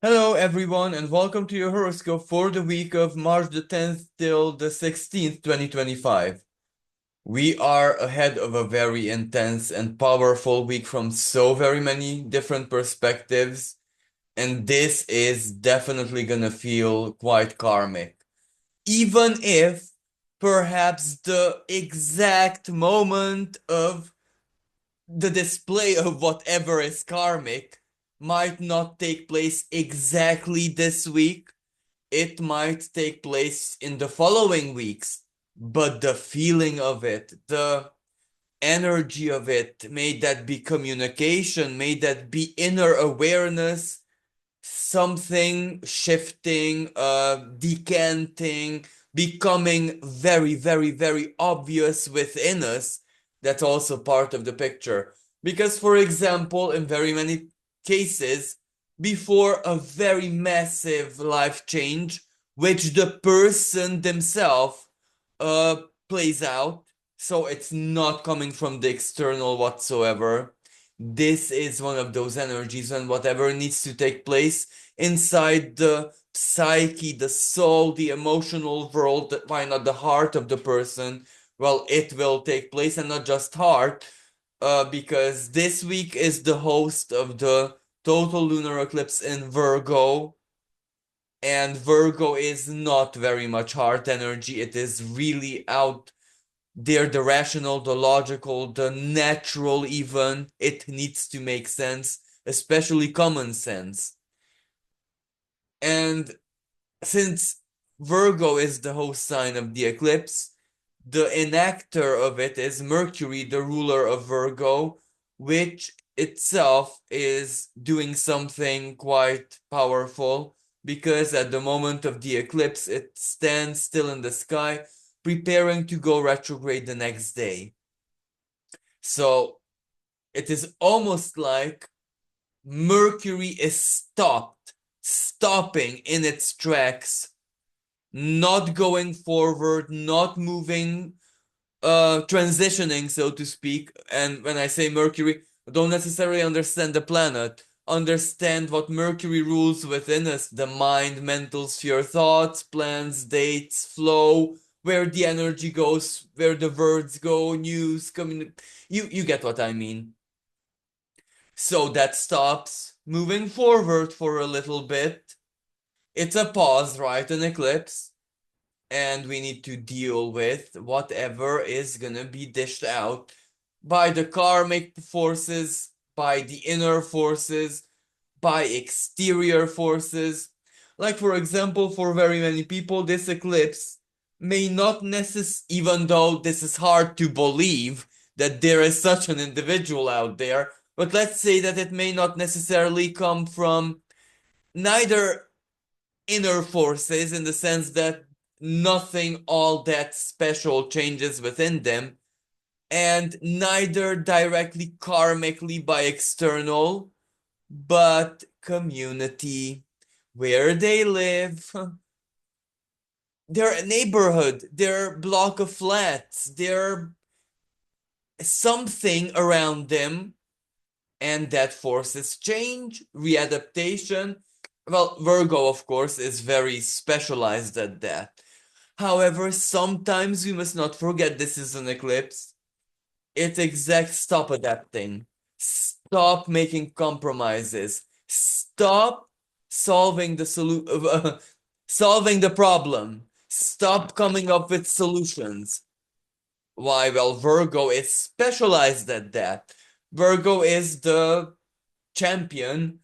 Hello, everyone, and welcome to your horoscope for the week of March the 10th till the 16th, 2025. We are ahead of a very intense and powerful week from so very many different perspectives, and this is definitely gonna feel quite karmic. Even if perhaps the exact moment of the display of whatever is karmic might not take place exactly this week, it might take place in the following weeks, but the feeling of it, the energy of it, may that be communication, may that be inner awareness, something shifting, decanting, becoming very, very, very obvious within us. That's also part of the picture. Because, for example, in very many cases, before a very massive life change, which the person themselves uh, plays out, so it's not coming from the external whatsoever. This is one of those energies, and whatever needs to take place inside the psyche, the soul, the emotional world, why not the heart of the person, well, it will take place, and not just heart, because this week is the host of the total lunar eclipse in Virgo, and Virgo is not very much heart energy. It is really out there, the rational, the logical, the natural, even. It needs to make sense, especially common sense. And since Virgo is the host sign of the eclipse, the enactor of it is Mercury, the ruler of Virgo, which itself is doing something quite powerful because at the moment of the eclipse, it stands still in the sky, preparing to go retrograde the next day. So it is almost like Mercury is stopping in its tracks, not going forward, not moving, transitioning, so to speak. And when I say Mercury, don't necessarily understand the planet. Understand what Mercury rules within us, the mind, mental sphere, thoughts, plans, dates, flow, where the energy goes, where the words go, news, you get what I mean. So that stops moving forward for a little bit. It's a pause, right? An eclipse. And we need to deal with whatever is gonna be dished out by the karmic forces, by the inner forces, by exterior forces. Like, for example, for very many people, this eclipse may not even though this is hard to believe that there is such an individual out there, but let's say that it may not necessarily come from neither inner forces in the sense that nothing all that special changes within them, and neither directly karmically by external, but community, where they live, their neighborhood, their block of flats, their something around them, and that forces change, readaptation. Well, Virgo, of course, is very specialized at that. However, sometimes we must not forget this is an eclipse. It's exact stop adapting. Stop making compromises. Stop solving solving the problem. Stop coming up with solutions. Why? Well, Virgo is specialized at that. Virgo is the champion,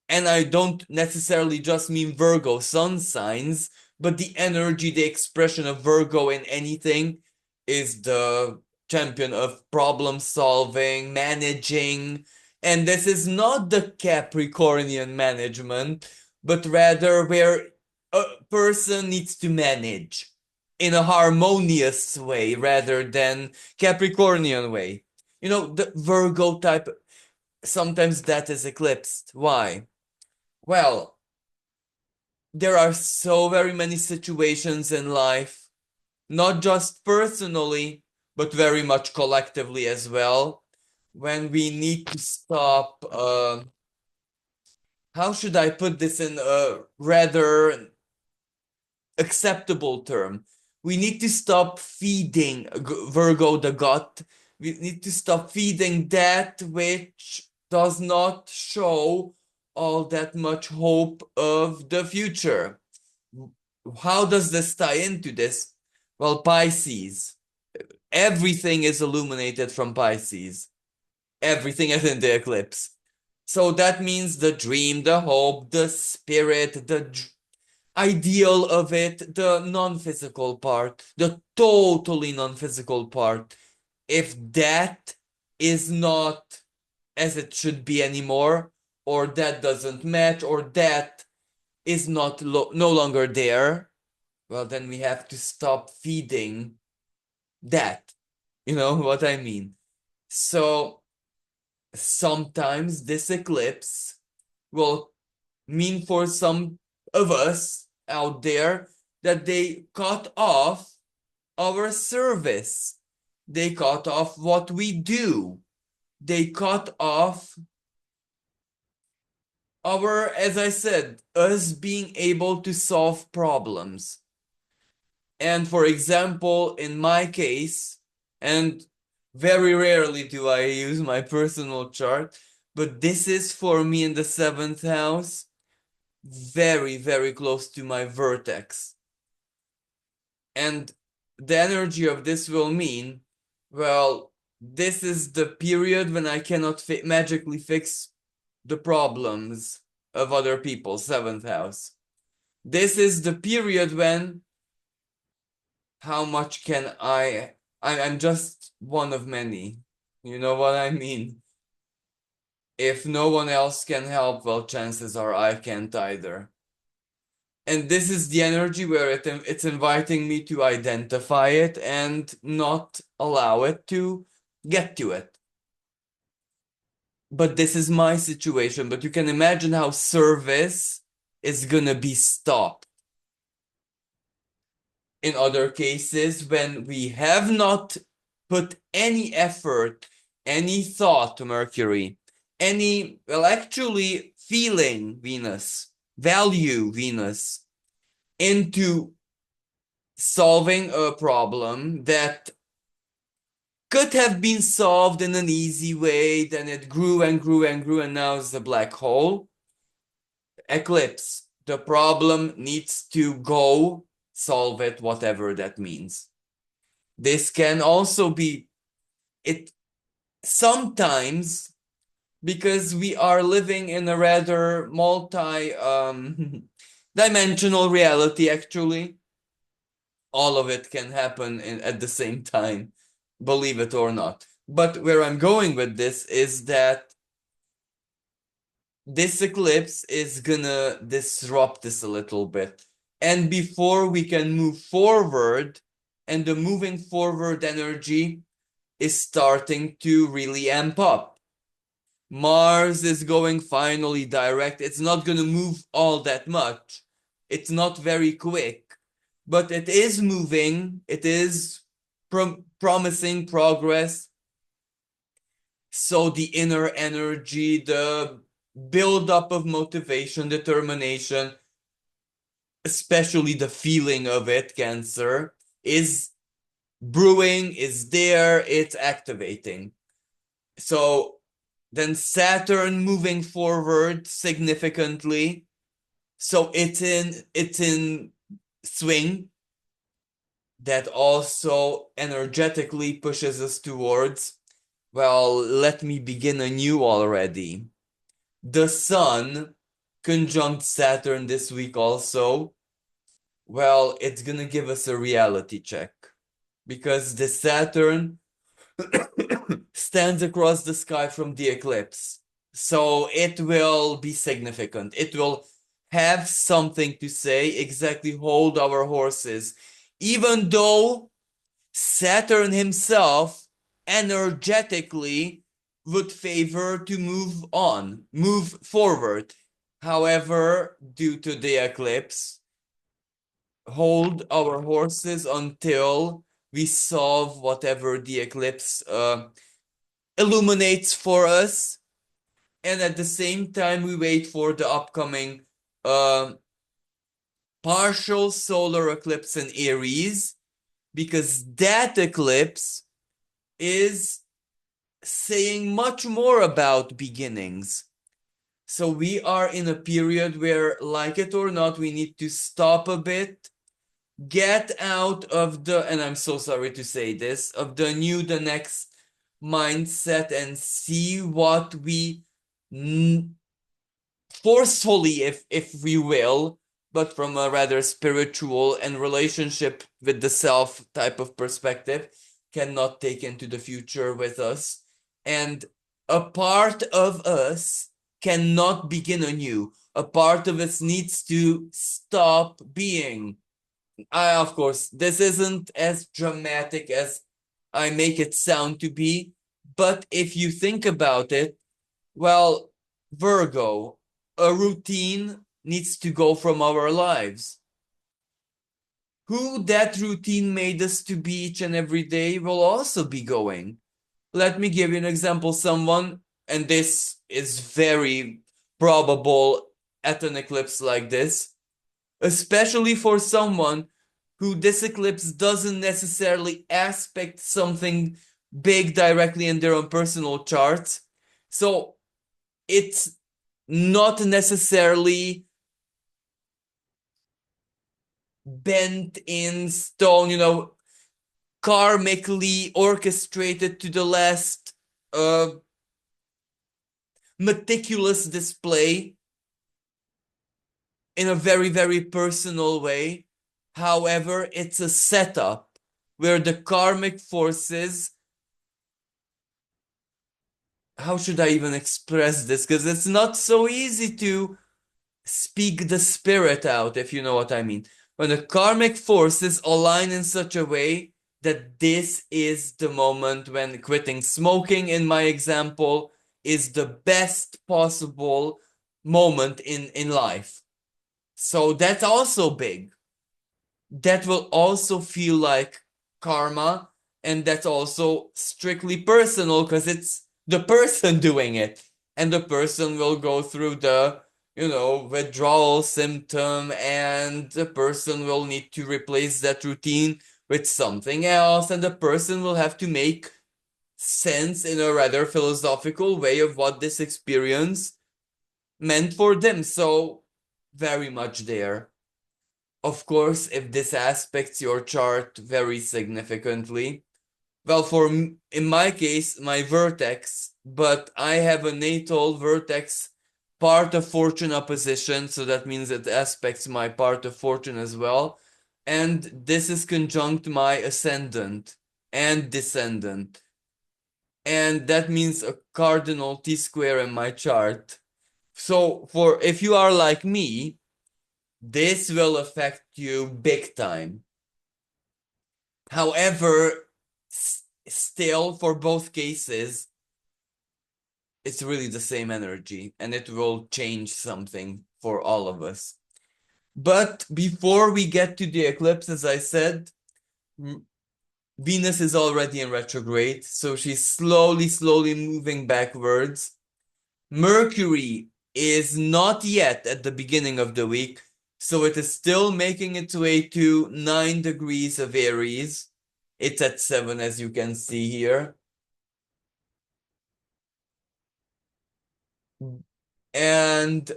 and I don't necessarily just mean Virgo sun signs, but the energy, the expression of Virgo in anything is the champion of problem solving, managing. And this is not the Capricornian management, but rather where a person needs to manage in a harmonious way rather than Capricornian way. You know, the Virgo type, sometimes that is eclipsed. Why? Well, there are so very many situations in life, not just personally, but very much collectively as well, when we need to stop how should I put this in a rather acceptable term? We need to stop feeding Virgo the gut. We need to stop feeding that which does not show all that much hope of the future. How does this tie into this? Well, Pisces. Everything is illuminated from Pisces. Everything is in the eclipse. So that means the dream, the hope, the spirit, the ideal of it, the non-physical part, the totally non-physical part. If that is not as it should be anymore, or that doesn't match, or that is not no longer there, well, then we have to stop feeding that. You know what I mean? So sometimes this eclipse will mean for some of us out there that they cut off our service. They cut off what we do. They cut off our, as I said, us being able to solve problems. And for example, in my case, and very rarely do I use my personal chart, but this is for me in the seventh house, very, very close to my vertex. And the energy of this will mean, well, this is the period when I cannot magically fix the problems of other people, seventh house. This is the period when how much can I'm just one of many. You know what I mean? If no one else can help, well, chances are I can't either. And this is the energy where it's inviting me to identify it and not allow it to get to it. But this is my situation. But you can imagine how service is gonna be stopped. In other cases, when we have not put any effort, any thought to Mercury, any, well, actually feeling Venus, value Venus into solving a problem that could have been solved in an easy way, then it grew and grew and grew, and now it's a black hole. Eclipse. The problem needs to go, solve it, whatever that means. This can also be it sometimes because we are living in a rather multi dimensional reality, actually. All of it can happen at the same time, believe it or not. But where I'm going with this is that this eclipse is gonna disrupt this a little bit. And before we can move forward, and the moving forward energy is starting to really amp up. Mars is going finally direct. It's not gonna move all that much. It's not very quick, but it is moving. It is promising progress. So the inner energy, the buildup of motivation, determination, especially the feeling of it, Cancer, is brewing, is there, it's activating. So then Saturn moving forward significantly. So it's in swing. That also energetically pushes us towards, well, let me begin anew already. The Sun conjunct Saturn this week also. Well, it's gonna give us a reality check because the Saturn stands across the sky from the eclipse. So it will be significant. It will have something to say, exactly hold our horses. Even though Saturn himself energetically would favor to move on, move forward. However, due to the eclipse, hold our horses until we solve whatever the eclipse illuminates for us. and at the same time we wait for the upcoming uh, partial solar eclipse in Aries, because that eclipse is saying much more about beginnings. So we are in a period where, like it or not, we need to stop a bit, get out of the, and I'm so sorry to say this, of the new, the next mindset, and see what we forcefully, if we will, but from a rather spiritual and relationship with the self type of perspective, cannot take into the future with us. And a part of us cannot begin anew. A part of us needs to stop being. Of course, this isn't as dramatic as I make it sound to be, but if you think about it, well, Virgo, a routine needs to go from our lives. Who that routine made us to be each and every day will also be going. Let me give you an example. Someone, and this is very probable at an eclipse like this, especially for someone who this eclipse doesn't necessarily aspect something big directly in their own personal charts. So it's not necessarily bent in stone, karmically orchestrated to the last meticulous display in a very, very personal way. However, it's a setup where the karmic forces, how should I even express this? Because it's not so easy to speak the spirit out, if you know what I mean. When the karmic forces align in such a way that this is the moment when quitting smoking, in my example, is the best possible moment in life. So that's also big. That will also feel like karma, and that's also strictly personal because it's the person doing it, and the person will go through the withdrawal symptom, and the person will need to replace that routine with something else, and the person will have to make sense in a rather philosophical way of what this experience meant for them. So very much there. Of course, if this aspects your chart very significantly, well, in my case, my vertex, but I have a natal vertex part of fortune opposition, so that means it aspects my part of fortune as well. And this is conjunct my ascendant and descendant. And that means a cardinal T-square in my chart. So if you are like me, this will affect you big time. However, still, for both cases, it's really the same energy, and it will change something for all of us. But before we get to the eclipse, as I said, Venus is already in retrograde, so she's slowly moving backwards. Mercury is not yet at the beginning of the week, so it is still making its way to 9 degrees of Aries. It's at 7, as you can see here. And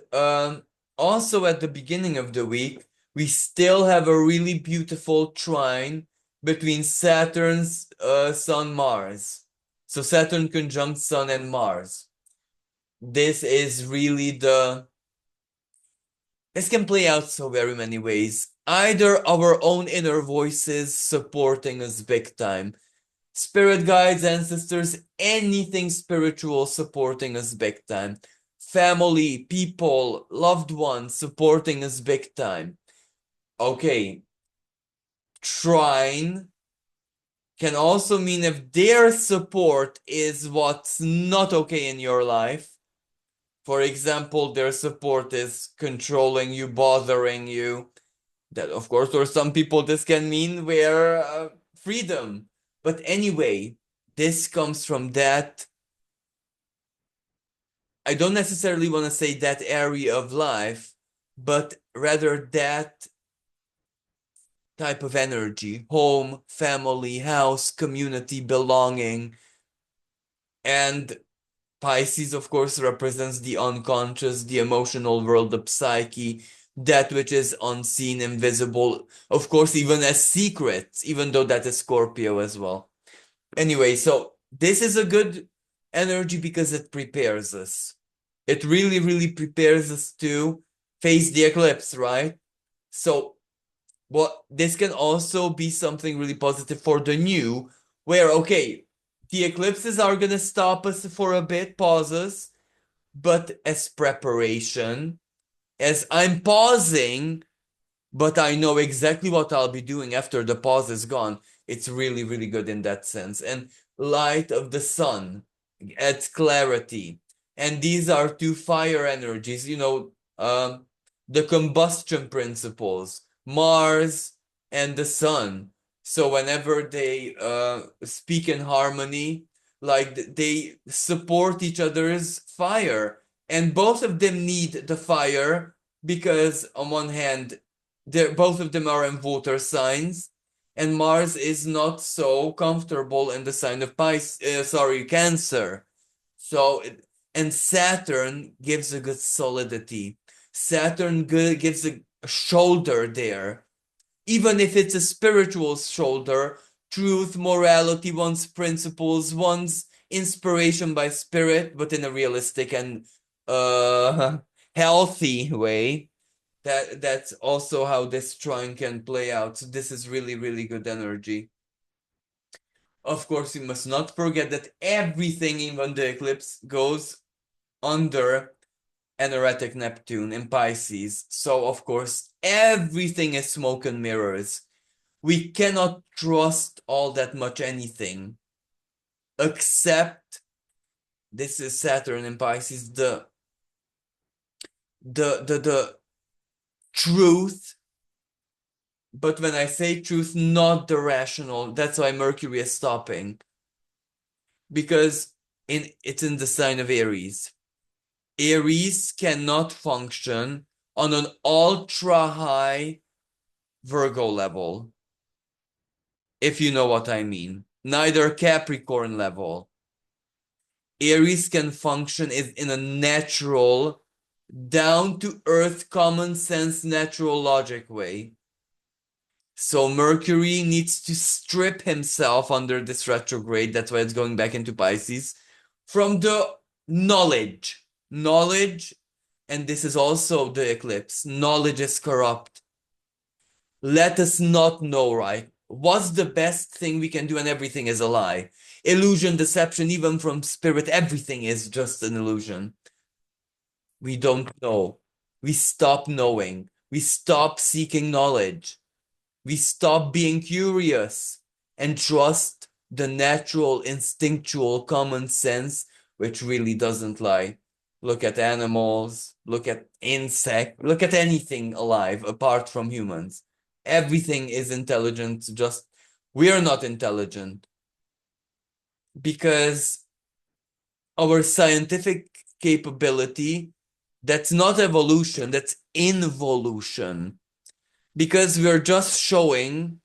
also at the beginning of the week, we still have a really beautiful trine between Saturn's Sun, Mars. So Saturn conjunct Sun and Mars. This is really this can play out so very many ways. Either our own inner voices supporting us big time, spirit guides, ancestors, anything spiritual supporting us big time, family, people, loved ones supporting us big time. Okay, trine can also mean if their support is what's not okay in your life. For example, their support is controlling you, bothering you. That, of course, for some people, this can mean where freedom. But anyway, this comes from that I don't necessarily want to say that area of life, but rather that type of energy: home, family, house, community, belonging. And Pisces, of course, represents the unconscious, the emotional world, the psyche, that which is unseen, invisible, of course, even as secrets, even though that is Scorpio as well. Anyway, so this is a good energy because it prepares us. It really, really prepares us to face the eclipse, right? So, what this can also be something really positive for the new, where, okay, the eclipses are gonna stop us for a bit, pauses, but as preparation, as I'm pausing, but I know exactly what I'll be doing after the pause is gone. It's really, really good in that sense. And light of the sun adds clarity. And these are two fire energies, the combustion principles, Mars and the sun. So whenever they speak in harmony, like they support each other's fire. And both of them need the fire because on one hand, both of them are in water signs, and Mars is not so comfortable in the sign of Cancer. So, and Saturn gives a good solidity. Saturn gives a shoulder there, even if it's a spiritual shoulder, truth, morality, one's principles, one's inspiration by spirit, but in a realistic and healthy way. That's also how this trine can play out. So this is really, really good energy. Of course, you must not forget that everything, even the eclipse, goes under an erratic Neptune in Pisces. So, of course, everything is smoke and mirrors. We cannot trust all that much anything, except this is Saturn in Pisces, the truth. But when I say truth, not the rational, that's why Mercury is stopping. Because it's in the sign of Aries. Aries cannot function on an ultra high Virgo level, if you know what I mean. Neither Capricorn level. Aries can function in a natural, down to earth, common sense, natural logic way. So Mercury needs to strip himself under this retrograde. That's why it's going back into Pisces from the knowledge. Knowledge, and this is also the eclipse. Knowledge is corrupt. Let us not know, right? What's the best thing we can do, and everything is a lie. Illusion, deception, even from spirit, everything is just an illusion. We don't know. We stop knowing. We stop seeking knowledge. We stop being curious and trust the natural, instinctual common sense, which really doesn't lie. Look at animals, look at insects, look at anything alive apart from humans. Everything is intelligent, just we are not intelligent because our scientific capability, that's not evolution, that's involution. Because we're just showing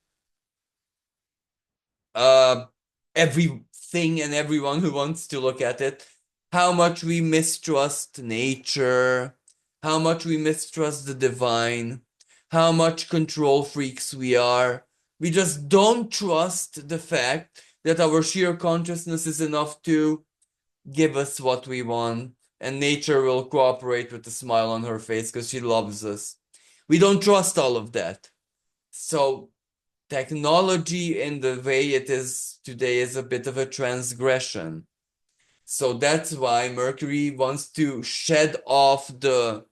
everything and everyone who wants to look at it how much we mistrust nature, how much we mistrust the divine, how much control freaks we are. We just don't trust the fact that our sheer consciousness is enough to give us what we want, and nature will cooperate with a smile on her face because she loves us. We don't trust all of that. So technology in the way it is today is a bit of a transgression. So that's why Mercury wants to shed off the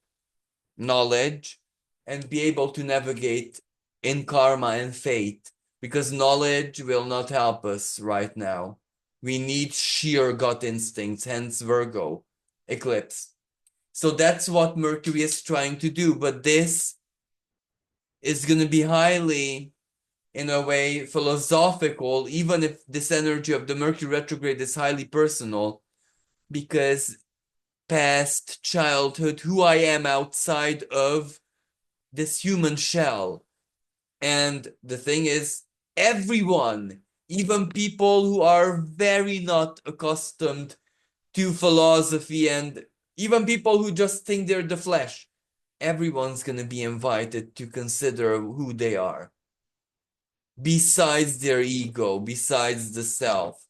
knowledge and be able to navigate in karma and fate, because knowledge will not help us right now. We need sheer gut instincts, hence Virgo eclipse. So that's what Mercury is trying to do, but this is going to be highly, in a way, philosophical, even if this energy of the Mercury retrograde is highly personal, because past, childhood, who I am outside of this human shell. And the thing is, everyone, even people who are very not accustomed to philosophy, and even people who just think they're the flesh, everyone's going to be invited to consider who they are, besides their ego, besides the self.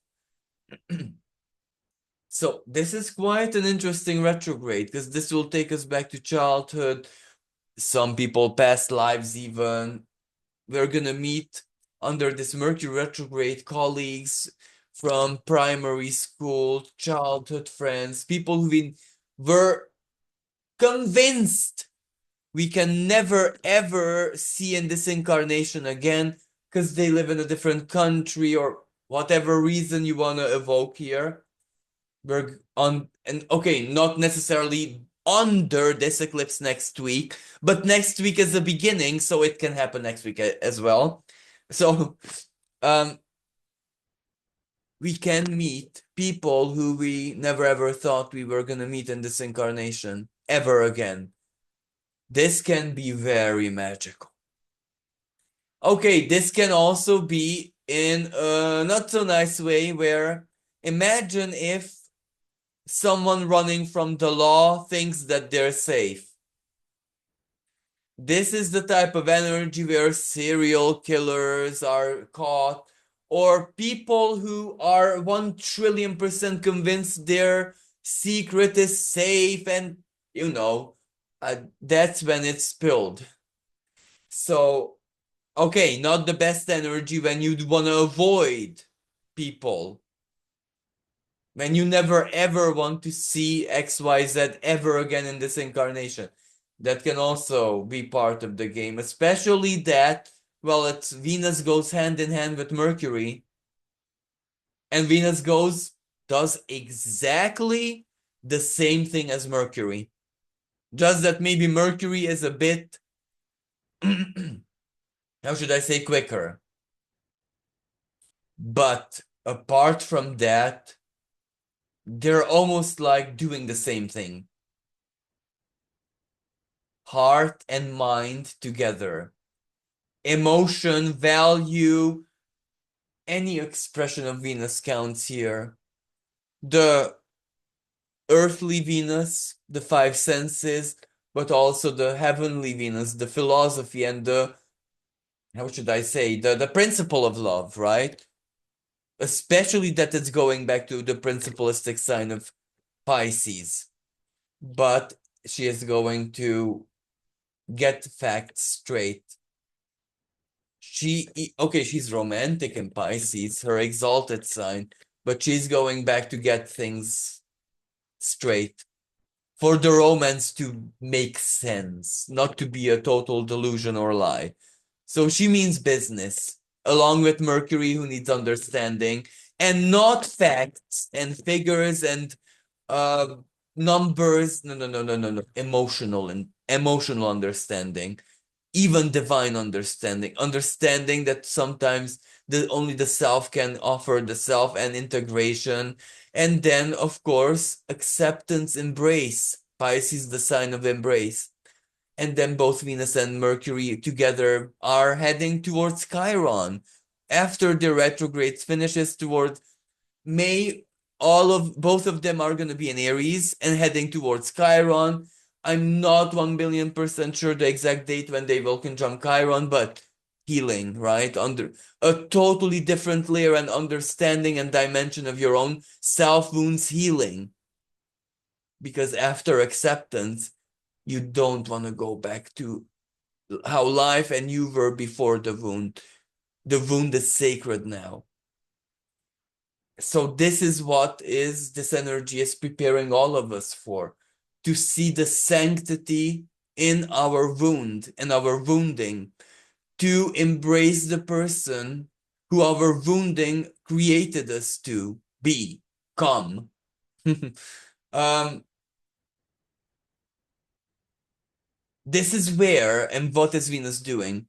So this is quite an interesting retrograde, because this will take us back to childhood, some people past lives even. We're gonna meet under this Mercury retrograde colleagues from primary school, childhood friends, people who were convinced we can never ever see in this incarnation again, because they live in a different country or whatever reason you want to evoke here. We're on, and okay, not necessarily under this eclipse next week, but next week is the beginning, so it can happen next week as well. So, we can meet people who we never ever thought we were gonna meet in this incarnation ever again. This can be very magical. Okay, this can also be in a not so nice way, where imagine if someone running from the law thinks that they're safe. This is the type of energy where serial killers are caught, or people who are 1,000,000,000% convinced their secret is safe, and that's when it's spilled. So, okay, not the best energy when you'd want to avoid people, when you never ever want to see XYZ ever again in this incarnation. That can also be part of the game, especially that, well, it's Venus goes hand in hand with Mercury, and Venus does exactly the same thing as Mercury. Just that maybe Mercury is a bit, how should I say, quicker. But apart from that, they're almost like doing the same thing. Heart and mind together. Emotion, value, any expression of Venus counts here. The earthly Venus, the five senses, but also the heavenly Venus, the philosophy and the, how should I say, the principle of love, right? Especially that it's going back to the principalistic sign of Pisces. But she is going to get facts straight. She's romantic in Pisces, her exalted sign, but she's going back to get things straight, for the romance to make sense, not to be a total delusion or lie. So she means business, along with Mercury, who needs understanding, and not facts and figures and numbers. No. Emotional understanding, even divine understanding that sometimes only the self can offer the self, and integration. And then, of course, acceptance, embrace. Pisces, the sign of embrace. And then both Venus and Mercury together are heading towards Chiron. After the retrograde finishes towards May, both of them are going to be in Aries and heading towards Chiron. I'm not 1,000,000,000% sure the exact date when they will conjunct Chiron, but healing, right? Under a totally different layer and understanding and dimension of your own self wounds healing. Because after acceptance, you don't want to go back to how life and you were before the wound. The wound is sacred now. So this is what this energy is preparing all of us for, to see the sanctity in our wound and our wounding, to embrace the person who our wounding created us to become. This is where, and what is Venus doing?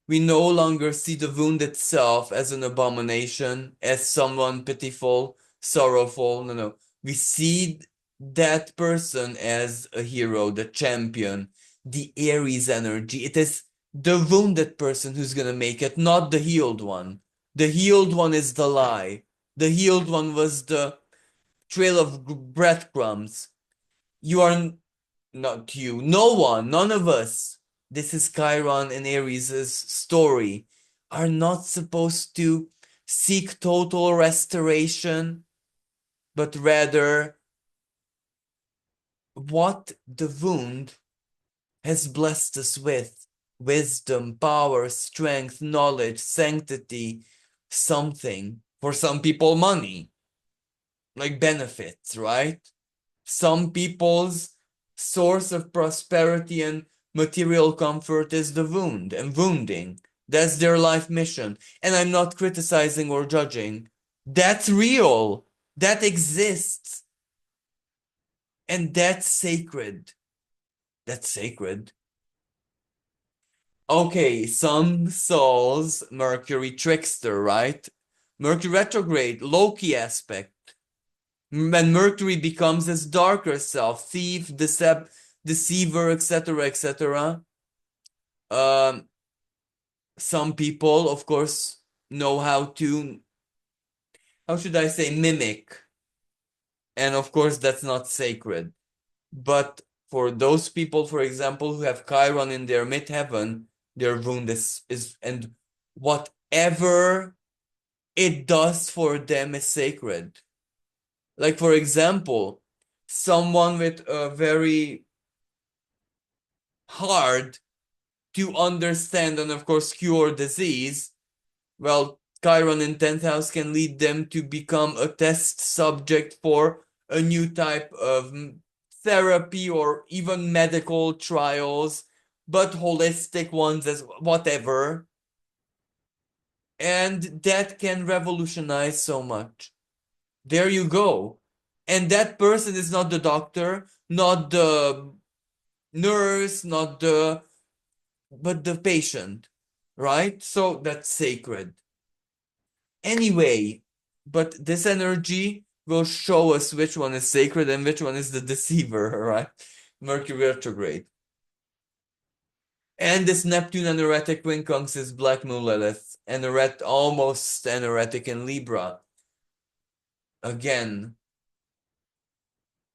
We no longer see the wound itself as an abomination, as someone pitiful, sorrowful. No. We see that person as a hero, the champion, the Aries energy. It is the wounded person who's gonna make it, not the healed one. The healed one is the lie. The healed one was the trail of breadcrumbs. You are not you. No one, none of us. This is Chiron and Aries' story. Are not supposed to seek total restoration, but rather what the wound has blessed us with: wisdom, power, strength, knowledge, sanctity, something. For some people, money, like benefits, right? Some people's source of prosperity and material comfort is the wound and wounding. That's their life mission. And I'm not criticizing or judging. That's real. That exists. And that's sacred. That's sacred. Okay, some souls, Mercury trickster, right? Mercury retrograde, Loki aspect. When Mercury becomes his darker self, thief, deceiver, etc., etc. Some people, of course, know how to, how should I say, mimic. And of course, that's not sacred. But for those people, for example, who have Chiron in their midheaven, their wound is and whatever it does for them is sacred. Like, for example, someone with a very hard to understand and, of course, cure disease, well, Chiron in 10th house can lead them to become a test subject for a new type of therapy or even medical trials, but holistic ones as whatever. And that can revolutionize so much. There you go. And that person is not the doctor, not the nurse, but the patient, right? So that's sacred. Anyway, but this energy will show us which one is sacred and which one is the deceiver, right? Mercury retrograde. And this Neptune aneretic quincunx is Black Moon Lilith, almost aneretic in Libra. Again,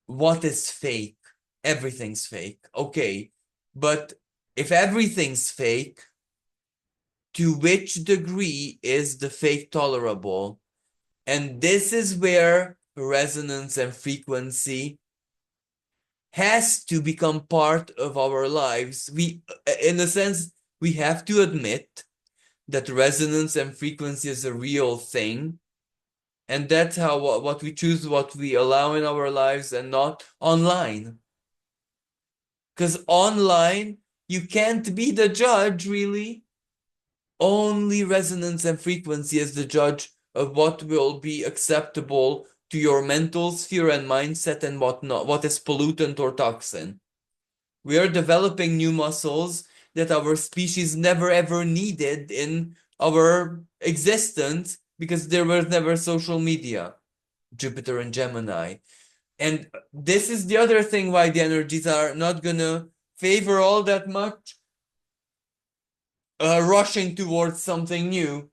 what is fake? Everything's fake. Okay, but if everything's fake, to which degree is the fake tolerable? And this is where resonance and frequency has to become part of our lives. In a sense, we have to admit that resonance and frequency is a real thing. And that's how what we choose, what we allow in our lives, and not online. Because online, you can't be the judge, really. Only resonance and frequency is the judge of what will be acceptable to your mental sphere and mindset and what not, what is pollutant or toxin. We are developing new muscles that our species never ever needed in our existence because there was never social media. Jupiter and Gemini. And this is the other thing why the energies are not gonna favor all that much rushing towards something new.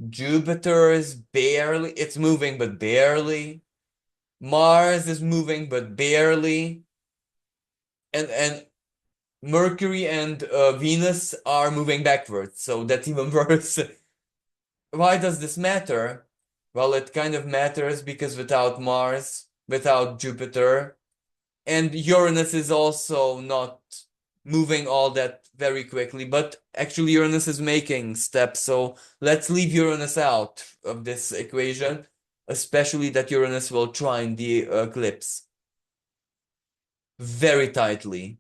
Jupiter is barely, it's moving, but barely. Mars is moving, but barely. And Mercury and Venus are moving backwards, so that's even worse. Why does this matter? Well, it kind of matters because without Mars, without Jupiter, and Uranus is also not moving all that very quickly, but actually Uranus is making steps, so let's leave Uranus out of this equation, especially that Uranus will trine the eclipse very tightly,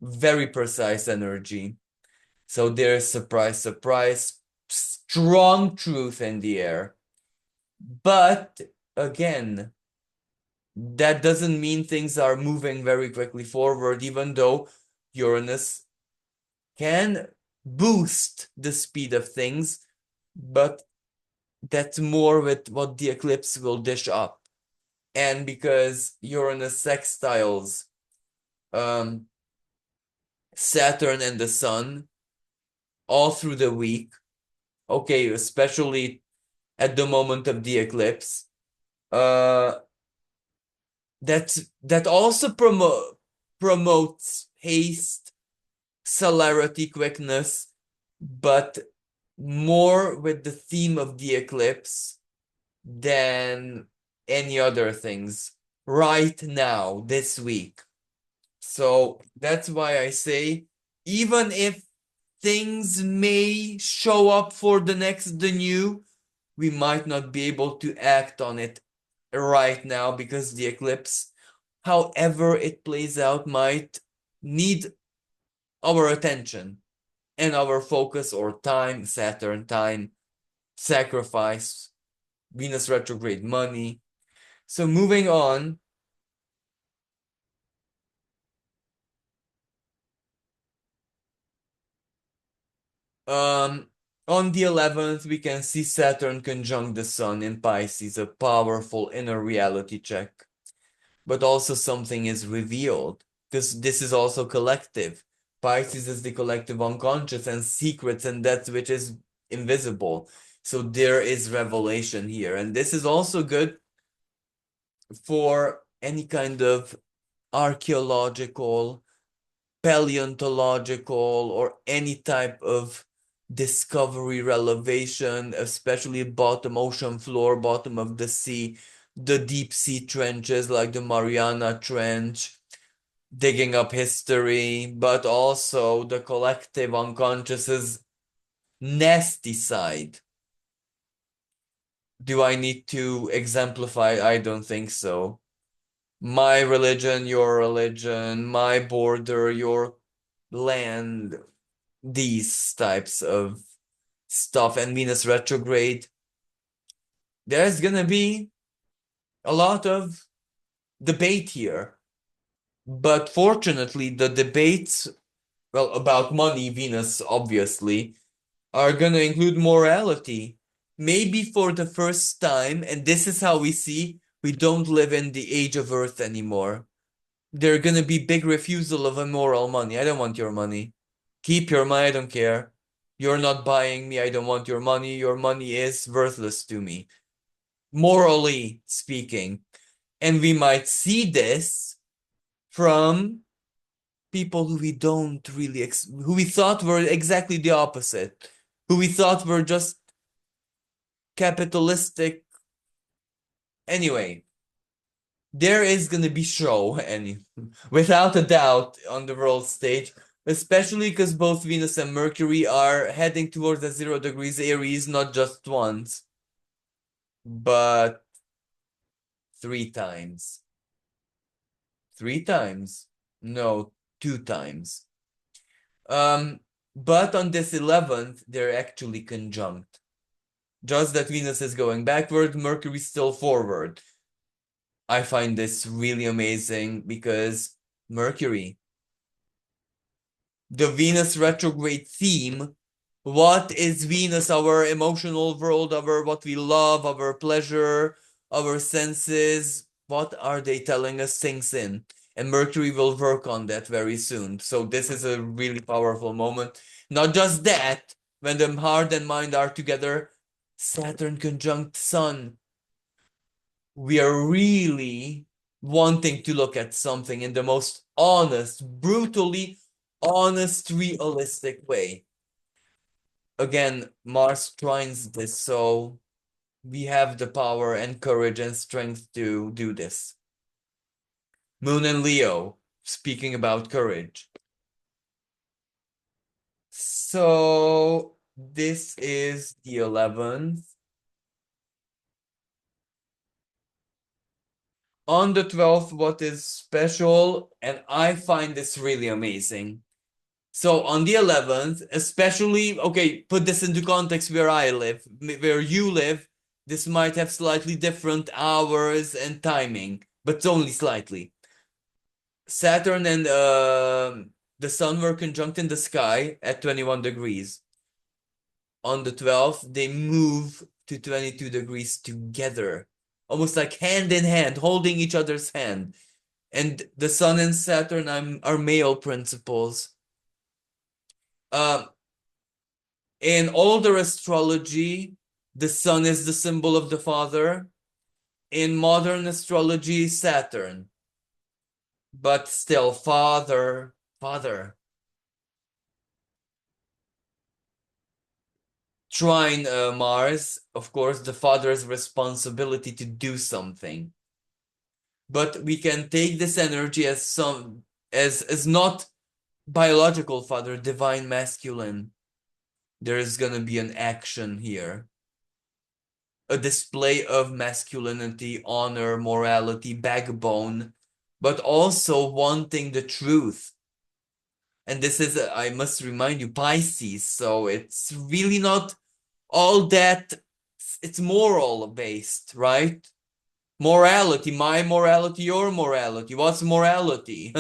very precise energy. So there's surprise, surprise, strong truth in the air. But again, that doesn't mean things are moving very quickly forward, even though Uranus can boost the speed of things, but that's more with what the eclipse will dish up. and because Uranus sextiles Saturn and the Sun all through the week, okay, especially at the moment of the eclipse, that also promotes haste, celerity, quickness, but more with the theme of the eclipse than any other things right now, this week. So that's why I say, even if things may show up for the new, we might not be able to act on it right now because the eclipse, however it plays out, might need our attention and our focus or time, Saturn time, sacrifice, Venus retrograde, money. So moving on. On the 11th, we can see Saturn conjunct the Sun in Pisces, a powerful inner reality check. But also something is revealed, because this is also collective. Pisces is the collective unconscious and secrets and that which is invisible. So there is revelation here. And this is also good for any kind of archaeological, paleontological, or any type of discovery, revelation, especially bottom ocean floor, bottom of the sea, the deep sea trenches like the Mariana Trench, digging up history, but also the collective unconscious's nasty side. Do I need to exemplify? I don't think so. My religion, your religion, my border, your land, these types of stuff, and Venus retrograde, there's gonna be a lot of debate here. But fortunately, the debates, well, about money, Venus, obviously, are gonna include morality. Maybe for the first time, and this is how we see we don't live in the age of Earth anymore. There's gonna be big refusal of immoral money. I don't want your money. Keep your money, I don't care. You're not buying me, I don't want your money. Your money is worthless to me, morally speaking. And we might see this from people who we don't really, who we thought were exactly the opposite, who we thought were just capitalistic. Anyway, there is going to be show, and without a doubt, on the world stage, especially because both Venus and Mercury are heading towards the 0 degrees Aries, not just once, but 3 times. 3 times? No, 2 times. But on this 11th, they're actually conjunct. Just that Venus is going backward, Mercury still forward. I find this really amazing because Mercury, the Venus retrograde theme, what is Venus? Our emotional world, our what we love, our pleasure, our senses, what are they telling us things in? And Mercury will work on that very soon. So this is a really powerful moment. Not just that, when the heart and mind are together, Saturn conjunct Sun, we are really wanting to look at something in the most honest, brutally honest, realistic way. Again, Mars trines this, so we have the power and courage and strength to do this. Moon and Leo, speaking about courage. So this is the 11th. On the 12th, what is special, and I find this really amazing. So on the 11th, especially, okay, put this into context where I live, where you live, this might have slightly different hours and timing, but only slightly. Saturn and the Sun were conjunct in the sky at 21 degrees. On the 12th, they move to 22 degrees together. almost like hand in hand, holding each other's hand. And the Sun and Saturn are male principles. In older astrology, the Sun is the symbol of the father. In modern astrology, Saturn. But still, father. Trine Mars, of course, the father's responsibility to do something. But we can take this energy as not biological father, divine masculine. There is gonna be an action here. A display of masculinity, honor, morality, backbone, but also wanting the truth. And this is, I must remind you, Pisces. So it's really not all that, it's moral based, right? Morality, my morality, your morality. What's morality?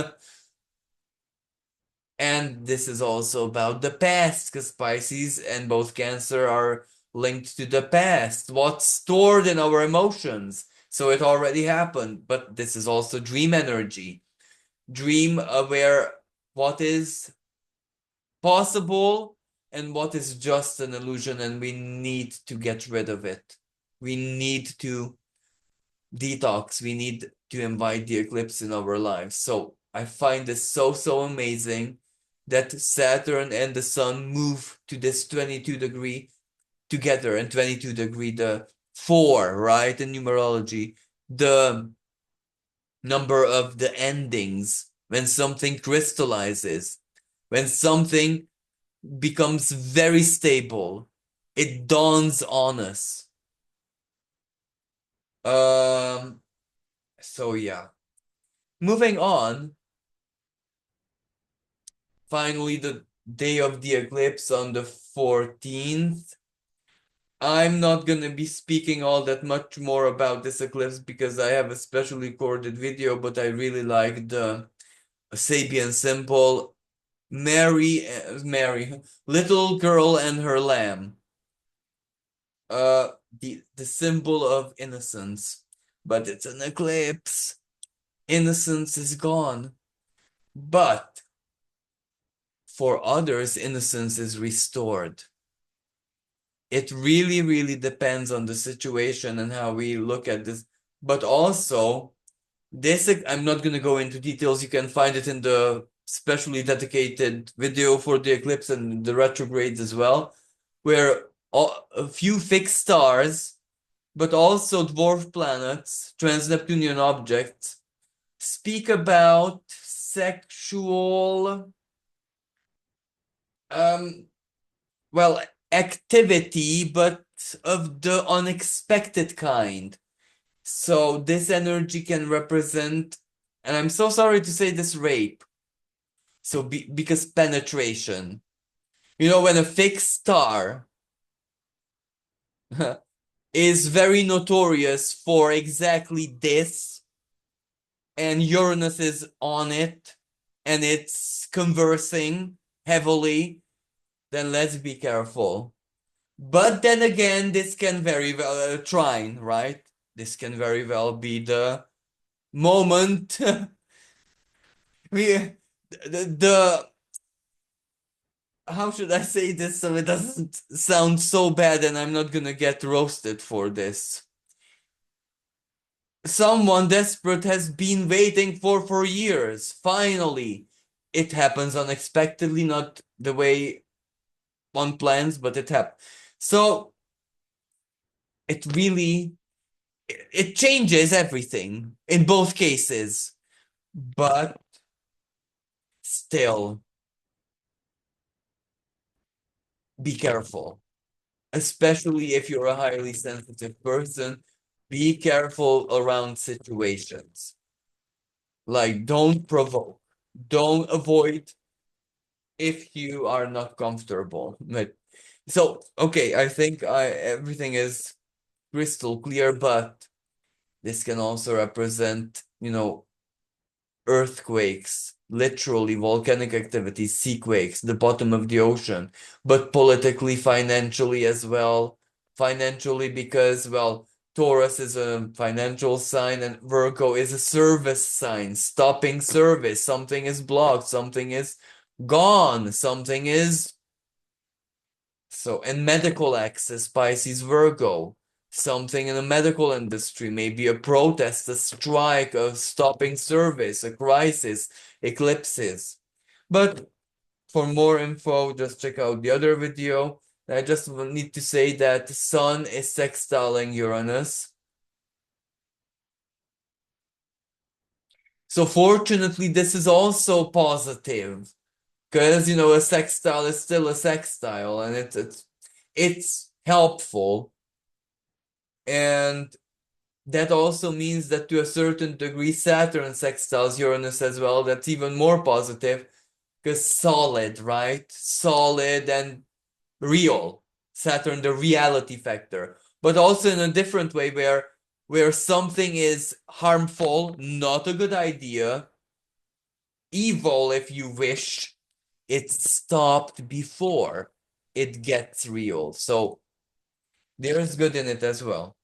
And this is also about the past, because Pisces and both Cancer are linked to the past. What's stored in our emotions? So it already happened, but this is also dream energy. Dream aware what is possible and what is just an illusion, and we need to get rid of it. We need to detox. We need to invite the eclipse in our lives. So I find this so amazing that Saturn and the Sun move to this 22-degree together, and 22-degree, the 4, right? In numerology, the number of the endings, when something crystallizes, when something becomes very stable, it dawns on us. So yeah. Moving on, finally the day of the eclipse on the 14th. I'm not gonna be speaking all that much more about this eclipse because I have a specially recorded video, but I really like the Sabian symbol, Mary, little girl and her lamb. The symbol of innocence, but it's an eclipse. Innocence is gone. But for others, innocence is restored. It really depends on the situation and how we look at this. But also, this, I'm not going to go into details. You can find it in the specially dedicated video for the eclipse and the retrogrades as well, where a few fixed stars, but also dwarf planets, trans-Neptunian objects, speak about sexual, well, activity, but of the unexpected kind. So this energy can represent, and I'm so sorry to say this, rape. So because penetration. You know, when a fixed star is very notorious for exactly this, and Uranus is on it, and it's conversing heavily, then let's be careful. But then again, this can very well, trine, right? This can very well be the moment we, the how should I say this so it doesn't sound so bad and I'm not gonna get roasted for this. Someone desperate has been waiting for years. Finally, it happens unexpectedly, not the way one plans, but it happens. So it really, it changes everything in both cases, but still be careful, especially if you're a highly sensitive person. Be careful around situations. Like, don't provoke, don't avoid if you are not comfortable. But so, okay, I think everything is crystal clear, but this can also represent, you know, earthquakes, literally volcanic activity, sea quakes, the bottom of the ocean, but politically, financially as well. Financially, because, well, Taurus is a financial sign, and Virgo is a service sign, stopping service. Something is blocked, something is gone, something is. So, and medical access, Pisces, Virgo. Something in the medical industry, maybe a protest, a strike, a stopping service, a crisis, eclipses. But for more info, just check out the other video. I just need to say that the Sun is sextiling Uranus. So fortunately, this is also positive because a sextile is still a sextile, and it's helpful, and that also means that to a certain degree, Saturn sextiles Uranus as well. That's even more positive because solid, right? Solid and real. Saturn, the reality factor, but also in a different way where something is harmful, not a good idea, evil if you wish, it's stopped before it gets real. So there's good in it as well.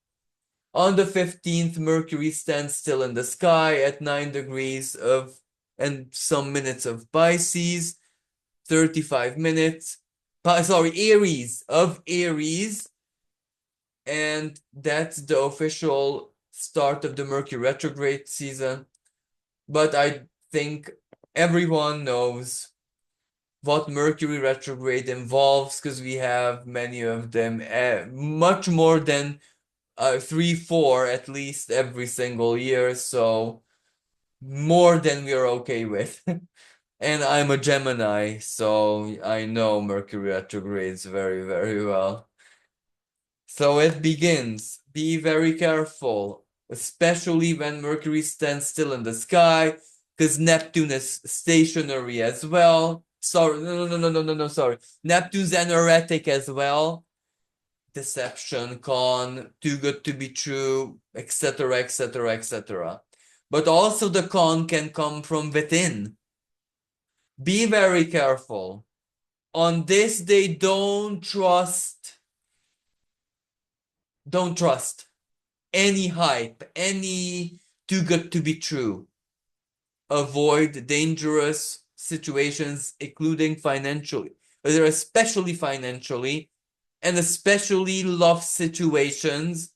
On the 15th, Mercury stands still in the sky at 9 degrees of and some minutes of Pisces, 35 minutes. Aries of Aries. And that's the official start of the Mercury retrograde season. But I think everyone knows what Mercury retrograde involves because we have many of them, much more than 3, 4 at least every single year. So more than we're okay with. And I'm a Gemini, so I know Mercury retrogrades very, very well. So it begins. Be very careful, especially when Mercury stands still in the sky, because Neptune is stationary as well. Sorry, no, sorry. Neptune's anoretic as well. Deception, con, too good to be true, etc., etc., etc. But also the con can come from within. Be very careful. On this day, don't trust any hype, any too good to be true. Avoid dangerous situations, including financially, especially financially, and especially love situations,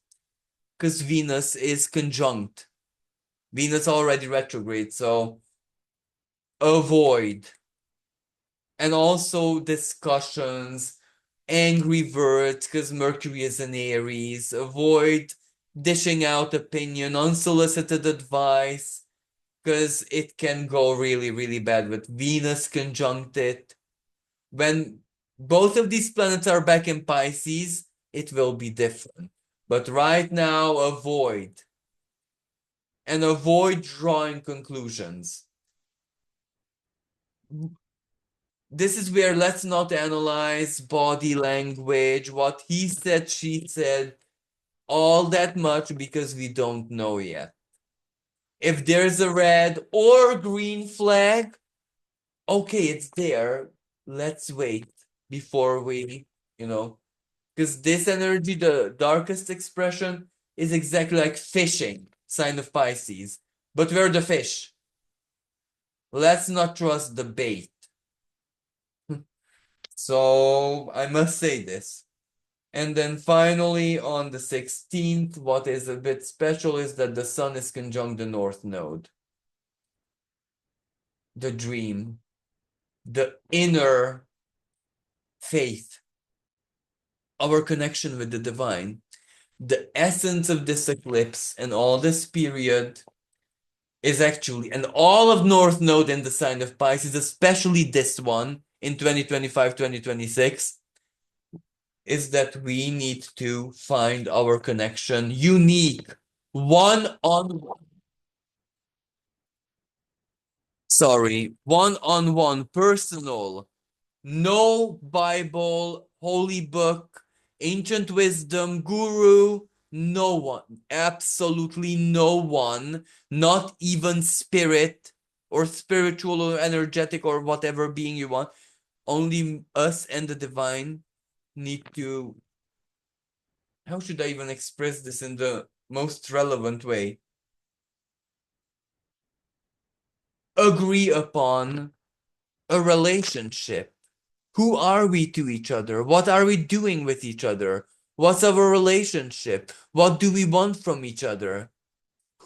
because Venus is conjunct. Venus already retrograde, so avoid. And also discussions, angry words, because Mercury is in Aries. Avoid dishing out opinion, unsolicited advice, because it can go really, really bad with Venus conjunct it. When both of these planets are back in Pisces, it will be different. But right now, avoid. And avoid drawing conclusions. This is where let's not analyze body language, what he said, she said, all that much, because we don't know yet. If there's a red or green flag, okay, it's there. Let's wait before we, because this energy, the darkest expression, is exactly like fishing, sign of Pisces. But we're the fish. Let's not trust the bait. So I must say this. And then finally, on the 16th, what is a bit special is that the Sun is conjunct the North Node. The dream, the inner faith, our connection with the divine. The essence of this eclipse and all this period is actually, and all of North Node in the sign of Pisces, especially this one in 2025, 2026, is that we need to find our connection unique, one-on-one, personal. No Bible, holy book, ancient wisdom, guru, no one, absolutely no one, not even spirit or spiritual or energetic or whatever being you want. Only us and the divine need to how should I even express this in the most relevant way? Agree upon a relationship. Who are we to each other? What are we doing with each other? What's our relationship? What do we want from each other?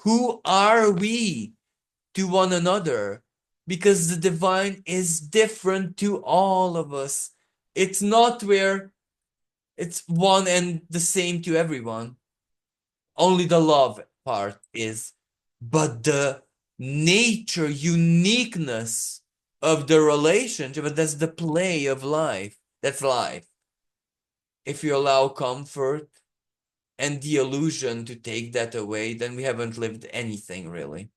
Who are we to one another? Because the divine is different to all of us. It's not where it's one and the same to everyone. Only the love part is. But the nature, uniqueness of the relationship, but that's the play of life. That's life. If you allow comfort and the illusion to take that away, then we haven't lived anything really.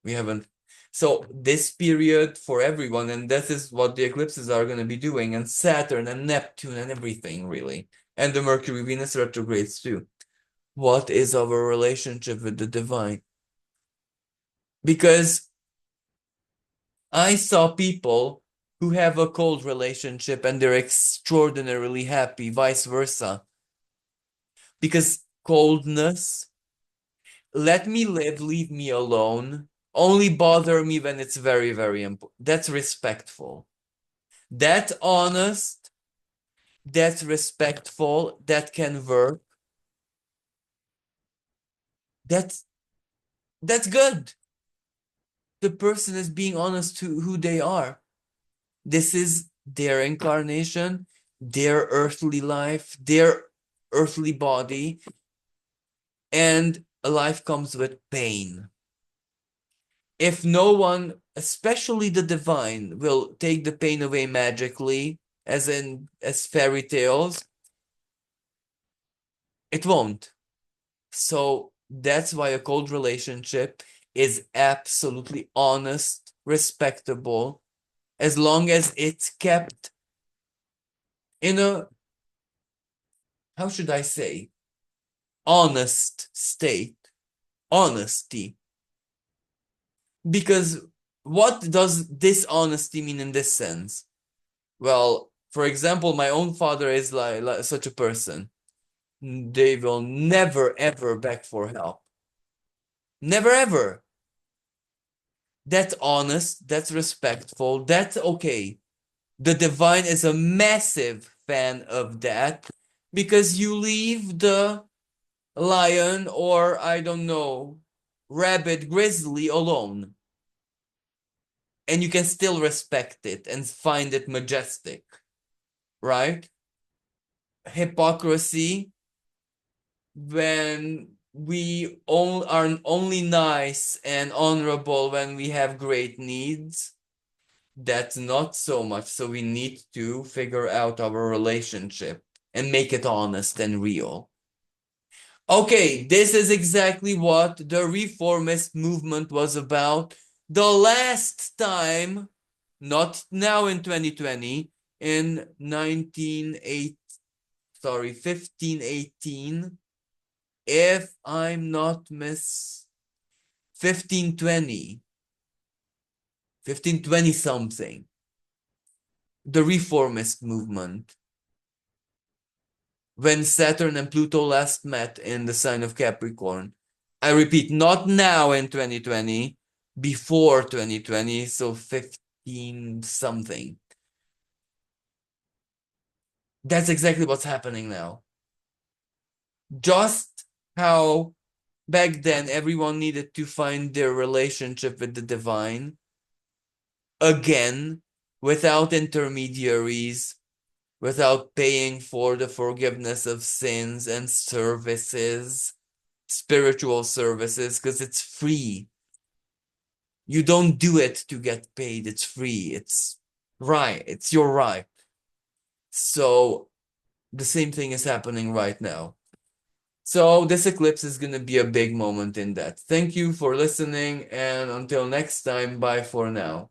We haven't. So this period for everyone, and this is what the eclipses are going to be doing, and Saturn and Neptune and everything really, and the Mercury Venus retrogrades too. What is our relationship with the divine? Because I saw people who have a cold relationship and they're extraordinarily happy, vice versa. Because coldness, let me live, leave me alone, only bother me when it's very, very important. That's respectful. That's honest. That's respectful. That can work. That's good. The person is being honest to who they are. This is their incarnation, their earthly life, their earthly body, and a life comes with pain. If no one, especially the divine, will take the pain away magically, as fairy tales, it won't. So that's why a cold relationship is absolutely honest, respectable, as long as it's kept in a, how should I say, honest state, honesty. Because what does dishonesty mean in this sense? Well, for example, my own father is like such a person. They will never ever beg for help. Never ever. That's honest, that's respectful, that's okay. The divine is a massive fan of that because you leave the lion or, I don't know, rabbit, grizzly alone. And you can still respect it and find it majestic, right? Hypocrisy, when we are only nice and honorable when we have great needs, that's not so much. So we need to figure out our relationship and make it honest and real. Okay, this is exactly what the reformist movement was about the last time, not now in 2020, in 1518, if I'm not 1520, 1520 something, the reformist movement, when Saturn and Pluto last met in the sign of Capricorn. I repeat, not now in 2020, before 2020, so 15 something. That's exactly what's happening now. Just how back then everyone needed to find their relationship with the divine again, without intermediaries, without paying for the forgiveness of sins and services, spiritual services, because it's free. You don't do it to get paid. It's free. It's right. It's your right. So the same thing is happening right now. So this eclipse is going to be a big moment in that. Thank you for listening, and until next time, bye for now.